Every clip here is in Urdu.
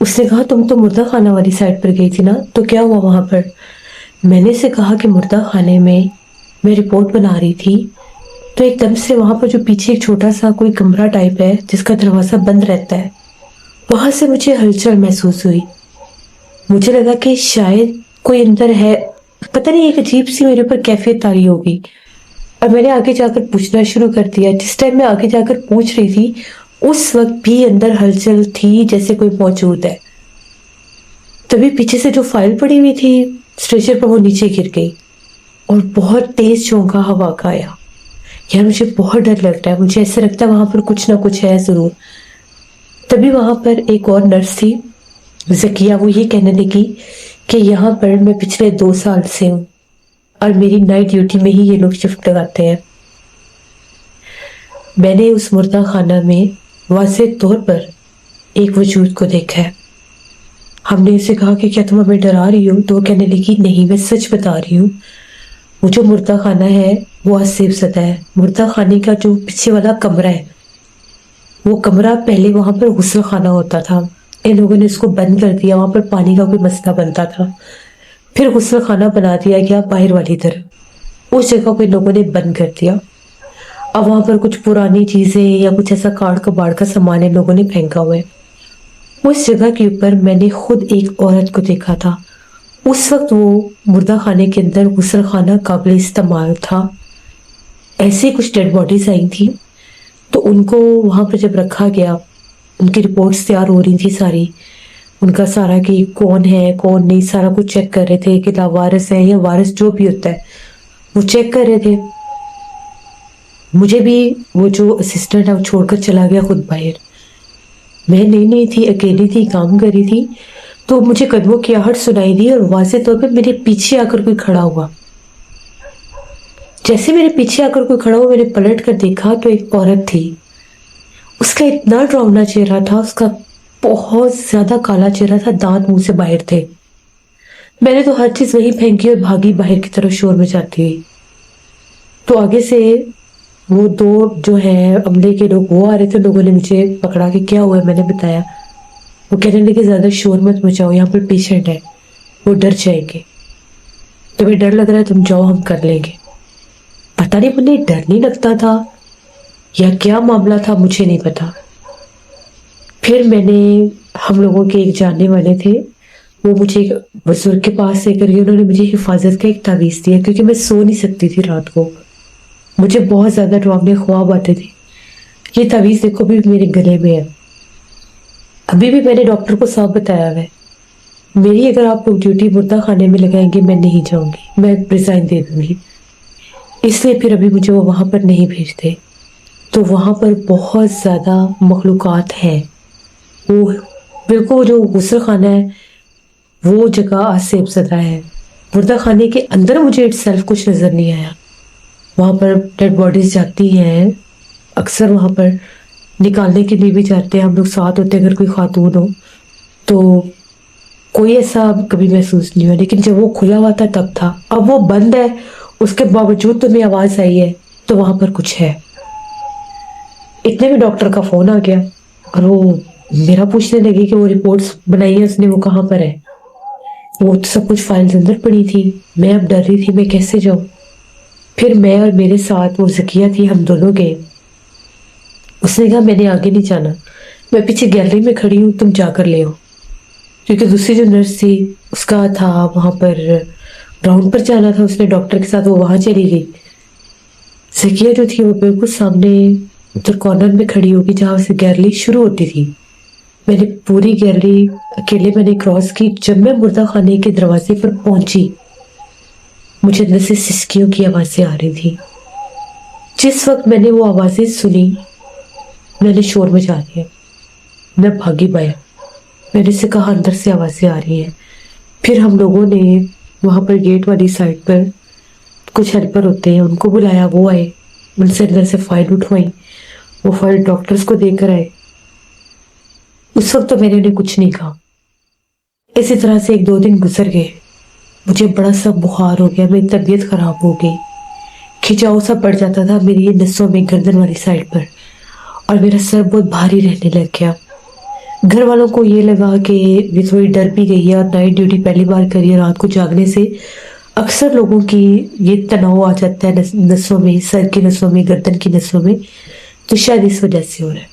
اس نے کہا تم تو مردہ خانہ والی سائڈ پر گئی تھی نا، تو کیا ہوا وہاں پر؟ میں نے اسے کہا کہ مردہ خانے میں میں رپورٹ بنا رہی تھی تو ایک دم سے وہاں پر جو پیچھے ایک چھوٹا سا کوئی کمرہ ٹائپ ہے جس کا دروازہ بند رہتا ہے، وہاں سے مجھے ہلچل محسوس ہوئی۔ مجھے لگا کہ شاید کوئی اندر ہے، پتہ نہیں ایک عجیب سی میرے اوپر کیفیت طاری ہوگی، اور میں نے آگے جا کر پوچھنا شروع کر دیا۔ جس ٹائم میں آگے جا کر پوچھ رہی تھی اس وقت بھی اندر ہلچل تھی جیسے کوئی موجود ہے۔ تبھی پیچھے سے جو فائل پڑی ہوئی تھی اسٹریچر پر، وہ نیچے گر گئی اور بہت تیز جھونکا ہوا کا آیا۔ یار مجھے بہت ڈر لگتا ہے، مجھے ایسا لگتا ہے وہاں پر کچھ نہ کچھ ہے ضرور۔ تبھی وہاں پر ایک اور نرس تھی ذکیہ، وہ یہ کہنے لگی کہ یہاں پر میں پچھلے 2 سال سے ہوں اور میری نائٹ ڈیوٹی میں ہی یہ لوگ شفٹ لگاتے ہیں۔ میں نے اس مردہ خانہ میں واضح طور پر ایک وجود کو دیکھا ہے۔ ہم نے اسے کہا کہ کیا تم ہمیں ڈرا رہی ہو؟ تو وہ کہنے لگی نہیں، میں سچ بتا رہی ہوں، وہ جو مردہ خانہ ہے وہ آسیب زدہ ہے۔ مردہ خانے کا جو پیچھے والا کمرہ ہے، وہ کمرہ پہلے وہاں پر غسل خانہ ہوتا تھا، ان لوگوں نے اس کو بند کر دیا، وہاں پر پانی کا کوئی مسئلہ بنتا تھا، پھر غسل خانہ بنا دیا گیا باہر والی طرف، اس جگہ کو ان لوگوں نے بند کر دیا۔ اب وہاں پر کچھ پرانی چیزیں یا کچھ ایسا کاٹ کباڑ کا سامان ان لوگوں نے پھینکا ہوا ہے۔ اس جگہ کے اوپر میں نے خود ایک عورت کو دیکھا تھا۔ اس وقت وہ مردہ خانے کے اندر غسل خانہ قابل استعمال تھا۔ ایسے کچھ ڈیڈ باڈیز آئی تھیں تو ان کو وہاں پر جب رکھا گیا، ان کی رپورٹس تیار ہو رہی تھی ساری، ان کا سارا کہ کون ہے کون نہیں سارا کچھ چیک کر رہے تھے کہ لاوارث ہے یا وارث جو بھی ہوتا ہے وہ چیک کر رہے تھے۔ مجھے بھی وہ جو اسسٹنٹ ہے وہ چھوڑ کر چلا گیا خود باہر۔ میں نہیں تھی، اکیلی تھی، کام کر رہی تھی، تو مجھے قدموں کی آہٹ سنائی دی اور واضح طور پہ میرے پیچھے آ کر کوئی کھڑا ہوا۔ جیسے میرے پیچھے آ کر کوئی کھڑا ہوا، میں نے پلٹ کر دیکھا تو ایک عورت تھی۔ اس کا اتنا ڈراؤنا چہرہ تھا، اس کا بہت زیادہ کالا چہرہ تھا، دانت منہ سے باہر تھے۔ میں نے تو ہر چیز وہیں پھینکی اور بھاگی باہر کی طرف شور مچاتی ہوئی۔ تو آگے سے وہ 2 جو ہیں عملے کے لوگ وہ آ رہے تھے، لوگوں نے مجھے پکڑا کہ کیا ہوا ہے، میں نے بتایا۔ وہ کہنے لگے زیادہ شور مت مچاؤ، یہاں پر پیشنٹ ہے، وہ ڈر جائیں گے، تمہیں ڈر لگ رہا ہے تم جاؤ، ہم کر لیں گے۔ پتہ نہیں مجھے ڈر نہیں لگتا تھا یا کیا معاملہ تھا، مجھے نہیں پتا۔ پھر میں نے، ہم لوگوں کے ایک جاننے والے تھے، وہ مجھے ایک بزرگ کے پاس لے کر گئے، انہوں نے مجھے حفاظت کا ایک تعویذ دیا کیونکہ میں سو نہیں سکتی تھی رات کو، مجھے بہت زیادہ ڈراؤنے خواب آتے تھے۔ یہ تعویذ دیکھو بھی میرے گلے میں ہے، ابھی بھی میں نے ڈاکٹر کو صاف بتایا ہے، میری اگر آپ لوگ ڈیوٹی مردہ خانے میں لگائیں گے میں نہیں جاؤں گی، میں ریزائن دے دوں گی۔ اس لیے پھر ابھی مجھے وہ وہاں پر نہیں بھیجتے۔ تو وہاں پر بہت زیادہ مخلوقات ہیں، وہ بالکل جو غسل خانہ ہے وہ جگہ آسیب زدہ ہے۔ مردہ خانے کے اندر مجھے اٹ سیلف کچھ نظر نہیں آیا، وہاں پر ڈیڈ باڈیز جاتی ہیں، اکثر وہاں پر نکالنے کے لیے بھی جاتے ہیں، ہم لوگ ساتھ ہوتے ہیں اگر کوئی خاتون ہو تو، کوئی ایسا کبھی محسوس نہیں ہوا، لیکن جب وہ کھلا ہوا تھا تب تھا۔ اب وہ بند ہے، اس کے باوجود تمہیں آواز آئی ہے تو وہاں پر کچھ ہے۔ اتنے میں ڈاکٹر کا فون آ گیا اور وہ میرا پوچھنے لگی کہ وہ رپورٹس بنائی ہے اس نے، وہ کہاں پر ہے؟ وہ سب کچھ فائلز اندر پڑی تھی، میں اب ڈر رہی تھی میں کیسے جاؤں۔ پھر میں اور میرے ساتھ وہ ذکیہ تھی، ہم دونوں گئے۔ اس نے کہا میں نے آگے نہیں جانا، میں پیچھے گیلری میں کھڑی ہوں، تم جا کر لے آؤ، کیونکہ دوسری جو نرس تھی اس کا تھا وہاں پر راؤنڈ پر جانا تھا، اس نے ڈاکٹر کے ساتھ وہ وہاں چلی گئی۔ ذکیہ جو تھی وہ بالکل سامنے ادھر کارنر میں کھڑی ہوگی جہاں سے گیلری شروع ہوتی تھی۔ میں نے پوری گیلری اکیلے میں نے کراس کی۔ جب میں مردہ خانے کے دروازے پر پہنچی مجھے اندر سے سسکیوں کی آوازیں آ رہی تھی۔ جس وقت میں نے وہ آوازیں سنی میں نے شور مچا دیا، میں بھاگی باہر، میں نے سے کہا اندر سے آوازیں آ رہی ہیں۔ پھر ہم لوگوں نے وہاں پر گیٹ والی سائڈ پر کچھ ہیلپر ہوتے ہیں ان کو بلایا، وہ آئے، ان سے اندر سے فائل اٹھوائی، وہ فائل ڈاکٹرز کو دے کر آئے۔ اس وقت تو میں نے انہیں کچھ نہیں کہا۔ اسی طرح سے 1-2 دن گزر گئے، مجھے بڑا سا بخار ہو گیا، میری طبیعت خراب ہو گئی، کھچاؤ سا پڑ جاتا تھا میری نسوں میں گردن والی سائڈ پر، اور میرا سر بہت بھاری رہنے لگ گیا۔ گھر والوں کو یہ لگا کہ یہ تھوڑی ڈر بھی گئی ہے اور نائٹ ڈیوٹی پہلی بار کری ہے رات کو جاگنے سے اکثر لوگوں کی یہ تناؤ آ جاتا ہے نسوں میں، سر کی نسوں میں، گردن کی نسوں میں، تو شاید اس وجہ سے ہو رہا ہے۔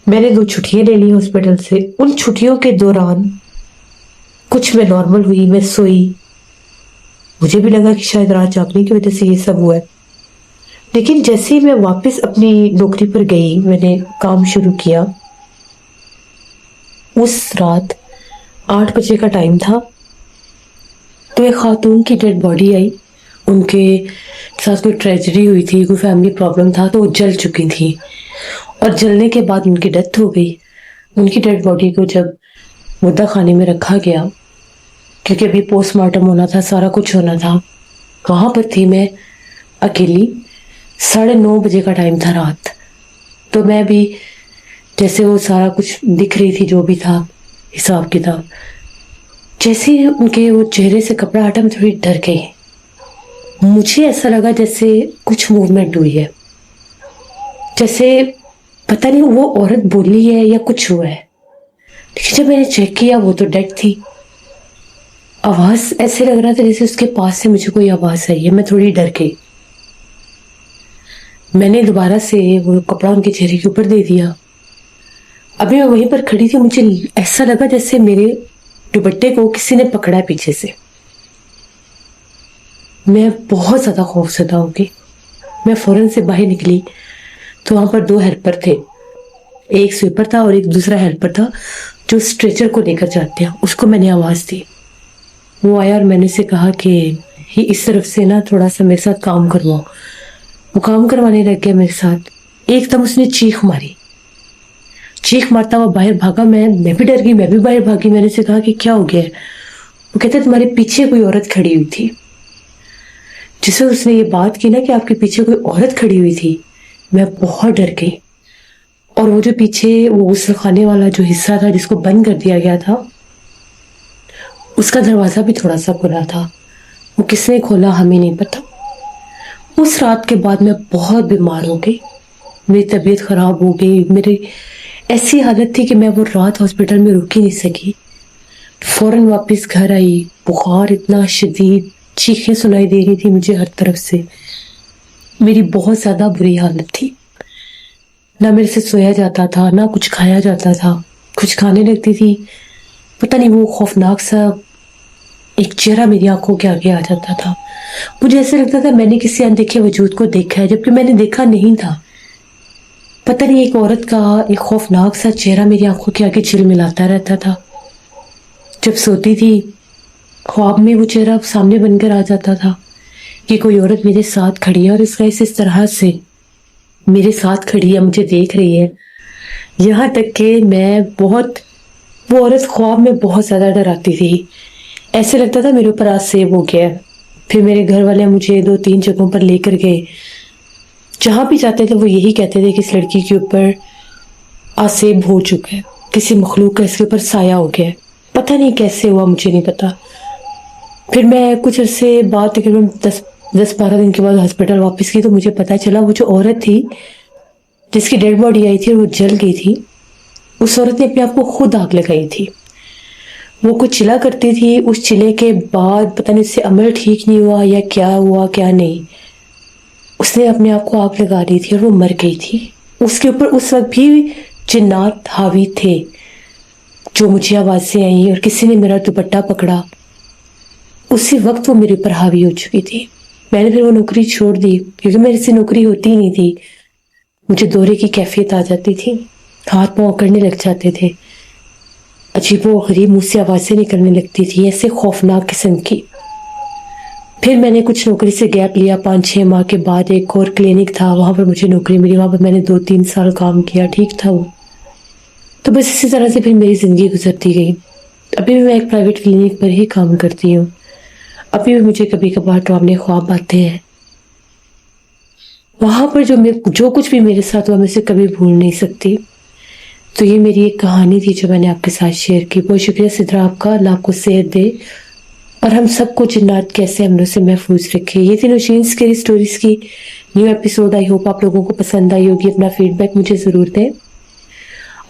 میں نے 2 چھٹیاں لے لی ہاسپٹل سے۔ ان چھٹیوں کے دوران کچھ میں نارمل ہوئی، میں سوئی، مجھے بھی لگا کہ شاید رات جاگنے کی وجہ سے یہ سب ہوا ہے، لیکن جیسے ہی میں واپس اپنی نوکری پر گئی، میں نے کام شروع کیا، اس رات 8 بجے کا ٹائم تھا، تو ایک خاتون کی ڈیڈ باڈی آئی۔ ان کے ساتھ کوئی ٹریجڈی ہوئی تھی، کوئی فیملی پرابلم تھا، تو وہ جل چکی تھی اور جلنے کے بعد ان کی ڈیتھ ہو گئی۔ ان کی ڈیڈ باڈی کو جب مردہ خانے میں رکھا گیا، کیونکہ ابھی پوسٹ مارٹم ہونا تھا، سارا کچھ ہونا تھا، وہاں پر تھی میں اکیلی۔ 9:30 بجے کا ٹائم تھا رات، تو میں بھی جیسے وہ سارا کچھ دکھ رہی تھی، جو بھی تھا حساب کتاب، جیسے ان کے وہ چہرے سے کپڑا ہٹا میں تھوڑی ڈر گئی۔ مجھے ایسا لگا جیسے کچھ موومنٹ ہوئی ہے، جیسے پتہ نہیں وہ عورت بولی ہے یا کچھ ہوا ہے، لیکن جب میں نے چیک کیا وہ تو ڈیڈ تھی۔ آواز ایسے لگ رہا تھا جیسے اس کے پاس سے مجھے کوئی آواز آئی ہے، میں تھوڑی ڈر گئی۔ میں نے دوبارہ سے وہ کپڑا ان کے چہرے کے اوپر دے دیا۔ ابھی میں وہیں پر کھڑی تھی، مجھے ایسا لگا جیسے میرے دوپٹے کو کسی نے پکڑا ہے پیچھے سے۔ میں بہت زیادہ خوف زدہ ہو گئی۔ میں فوراً سے باہر نکلی تو وہاں پر 2 ہیلپر تھے، ایک سویپر تھا اور ایک دوسرا ہیلپر تھا جو اسٹریچر کو لے کر جاتے ہیں، اس کو میں نے آواز دی۔ وہ آیا اور میں نے اسے کہا کہ اس طرف سے نا تھوڑا سا میرے ساتھ کام کرواؤ۔ وہ کام کروانے لگ گیا میرے ساتھ۔ ایک دم اس نے چیخ ماری، چیخ مارتا ہوا باہر بھاگا۔ میں بھی ڈر گئی، میں بھی باہر بھاگی۔ میں نے اسے کہا کہ کیا ہو گیا ہے؟ وہ کہتے تمہارے پیچھے کوئی عورت کھڑی ہوئی تھی۔ جس وقت اس نے یہ بات کی نا کہ آپ کے پیچھے کوئی عورت کھڑی ہوئی تھی، میں بہت ڈر گئی۔ اور وہ جو پیچھے وہ غسل خانے والا جو حصہ تھا جس کو بند کر دیا گیا تھا، اس کا دروازہ بھی تھوڑا سا کھلا تھا۔ وہ کس نے کھولا ہمیں نہیں پتا۔ اس رات کے بعد میں بہت بیمار ہو گئی، میری طبیعت خراب ہو گئی، میری ایسی حالت تھی کہ میں وہ رات ہاسپٹل میں رک ہی نہیں سکی۔ فوراً واپس گھر آئی، بخار اتنا شدید، چیخیں سنائی دے رہی تھی مجھے ہر طرف سے، میری بہت زیادہ بری حالت تھی۔ نہ میرے سے سویا جاتا تھا، نہ کچھ کھایا جاتا تھا، کچھ کھانے لگتی تھی، پتہ نہیں وہ خوفناک سا ایک چہرہ میری آنکھوں کے آگے آ جاتا تھا۔ مجھے ایسا لگتا تھا میں نے کسی اندیکھے وجود کو دیکھا ہے، جبکہ میں نے دیکھا نہیں تھا۔ پتہ نہیں ایک عورت کا ایک خوفناک سا چہرہ میری آنکھوں کے آگے جھلملاتا رہتا تھا۔ جب سوتی تھی خواب میں وہ چہرہ سامنے بن کر آ جاتا تھا کہ کوئی عورت میرے ساتھ کھڑی ہے اور اس طرح سے میرے ساتھ کھڑی ہے، مجھے دیکھ رہی ہے۔ یہاں تک کہ وہ عورت خواب میں بہت زیادہ ڈراتی تھی، ایسے لگتا تھا میرے اوپر آسیب ہو گیا ہے۔ پھر میرے گھر والے مجھے 2-3 جگہوں پر لے کر گئے، جہاں بھی جاتے تھے وہ یہی کہتے تھے کہ اس لڑکی کے اوپر آسیب ہو چکا ہے، کسی مخلوق کا اس کے اوپر سایہ ہو گیا ہے۔ پتہ نہیں کیسے ہوا، مجھے نہیں پتا۔ پھر میں کچھ عرصے بعد تقریباً 10-12 دن کے بعد ہاسپٹل واپس کی، تو مجھے پتا چلا وہ جو عورت تھی جس کی ڈیڈ باڈی آئی تھی اور وہ جل گئی تھی، اس عورت نے اپنے آپ کو خود آگ لگائی تھی۔ وہ کچھ چلا کرتی تھی، اس چلے کے بعد پتہ نہیں اس سے عمل ٹھیک نہیں ہوا یا کیا ہوا کیا نہیں، اس نے اپنے آپ کو آگ لگا دی تھی اور وہ مر گئی تھی۔ اس کے اوپر اس وقت بھی جنات حاوی تھے، جو مجھے آوازیں آئیں اور کسی نے میرا دوپٹہ پکڑا، اسی وقت وہ میرے اوپر حاوی ہو چکی تھی۔ میں نے پھر وہ نوکری چھوڑ دی، کیونکہ میرے سے نوکری ہوتی ہی نہیں تھی۔ مجھے دورے کی کیفیت آ جاتی تھی، ہاتھ پاؤں اکڑنے لگ جاتے تھے، عجیب و غریب منہ سے آوازیں نکلنے لگتی تھی، ایسے خوفناک قسم کی۔ پھر میں نے کچھ نوکری سے گیپ لیا، 5-6 ماہ کے بعد ایک اور کلینک تھا، وہاں پر مجھے نوکری ملی، وہاں پر میں نے 2-3 سال کام کیا، ٹھیک تھا وہ۔ تو بس اسی طرح سے پھر میری زندگی گزرتی گئی۔ ابھی بھی میں ایک پرائیویٹ کلینک پر ہی کام کرتی ہوں، ابھی بھی مجھے کبھی کبھار ڈراؤنے خواب آتے ہیں۔ وہاں پر جو کچھ بھی میرے ساتھ ہوا میں اسے کبھی بھول نہیں سکتی۔ تو یہ میری ایک کہانی تھی جو میں نے آپ کے ساتھ شیئر کی۔ بہت شکریہ سدرا آپ کا، اللہ آپ کو صحت دے اور ہم سب کو جنات کیسے حملوں سے محفوظ رکھے۔ یہ تھی نوشین اسکیری سٹوریز کی نیو ایپیسوڈ، آئی ہوپ آپ لوگوں کو پسند آئی ہوگی۔ اپنا فیڈ بیک مجھے ضرور دیں۔